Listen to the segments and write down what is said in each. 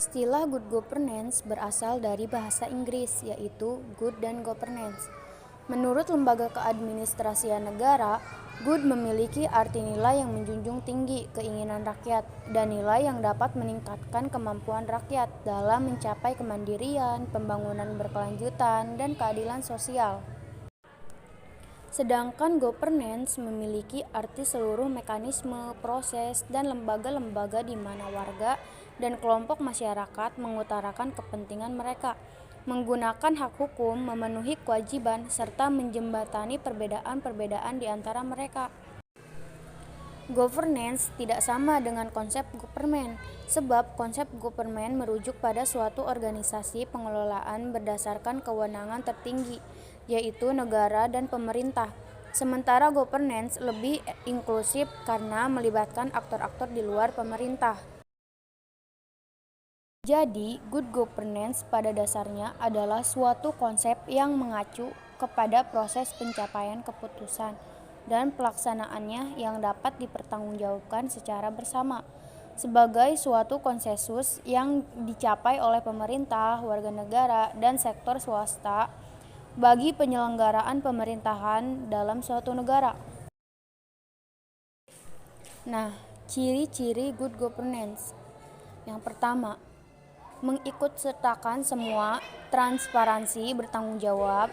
Istilah good governance berasal dari bahasa Inggris, yaitu good dan governance. Menurut lembaga keadministrasian negara, good memiliki arti nilai yang menjunjung tinggi keinginan rakyat dan nilai yang dapat meningkatkan kemampuan rakyat dalam mencapai kemandirian, pembangunan berkelanjutan, dan keadilan sosial. Sedangkan governance memiliki arti seluruh mekanisme, proses, dan lembaga-lembaga di mana warga dan kelompok masyarakat mengutarakan kepentingan mereka, menggunakan hak hukum, memenuhi kewajiban, serta menjembatani perbedaan-perbedaan di antara mereka. Governance tidak sama dengan konsep government, sebab konsep government merujuk pada suatu organisasi pengelolaan berdasarkan kewenangan tertinggi, yaitu negara dan pemerintah. Sementara governance lebih inklusif karena melibatkan aktor-aktor di luar pemerintah. Jadi, good governance pada dasarnya adalah suatu konsep yang mengacu kepada proses pencapaian keputusan dan pelaksanaannya yang dapat dipertanggungjawabkan secara bersama sebagai suatu konsensus yang dicapai oleh pemerintah, warga negara, dan sektor swasta bagi penyelenggaraan pemerintahan dalam suatu negara. Nah, ciri-ciri good governance. Yang pertama, mengikutsertakan semua, transparansi, bertanggung jawab,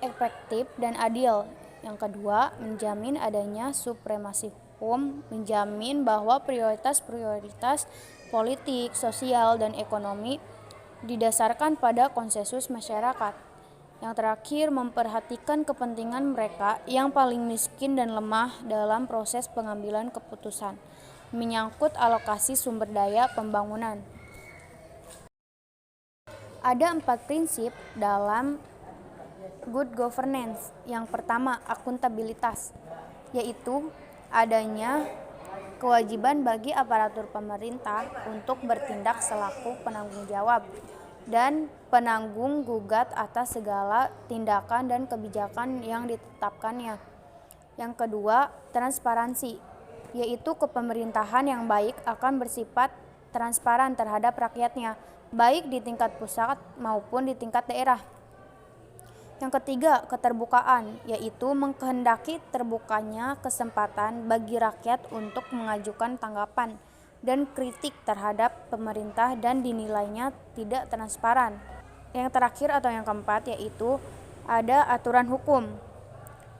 efektif, dan adil. Yang kedua, menjamin adanya supremasi hukum, menjamin bahwa prioritas-prioritas politik, sosial, dan ekonomi didasarkan pada konsensus masyarakat. Yang terakhir, memperhatikan kepentingan mereka yang paling miskin dan lemah dalam proses pengambilan keputusan, menyangkut alokasi sumber daya pembangunan. Ada 4 prinsip dalam good governance. Yang pertama, akuntabilitas, yaitu adanya kewajiban bagi aparatur pemerintah untuk bertindak selaku penanggung jawab dan penanggung gugat atas segala tindakan dan kebijakan yang ditetapkannya. Yang kedua, transparansi, yaitu kepemerintahan yang baik akan bersifat transparan terhadap rakyatnya, baik di tingkat pusat maupun di tingkat daerah. Yang ketiga, keterbukaan, yaitu mengkehendaki terbukanya kesempatan bagi rakyat untuk mengajukan tanggapan dan kritik terhadap pemerintah dan dinilainya tidak transparan. Yang terakhir atau yang keempat yaitu ada aturan hukum,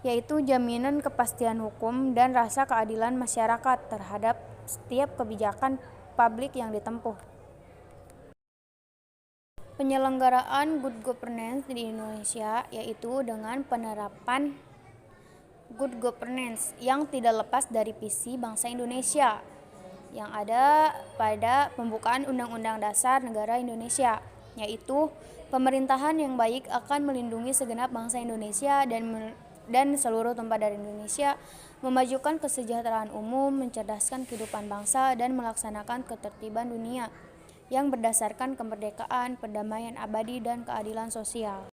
yaitu jaminan kepastian hukum dan rasa keadilan masyarakat terhadap setiap kebijakan publik yang ditempuh. Penyelenggaraan good governance di Indonesia yaitu dengan penerapan good governance yang tidak lepas dari visi bangsa Indonesia yang ada pada pembukaan Undang-Undang Dasar Negara Indonesia, yaitu pemerintahan yang baik akan melindungi segenap bangsa Indonesia dan seluruh tumpah darah Indonesia, memajukan kesejahteraan umum, mencerdaskan kehidupan bangsa, dan melaksanakan ketertiban dunia yang berdasarkan kemerdekaan, perdamaian abadi, dan keadilan sosial.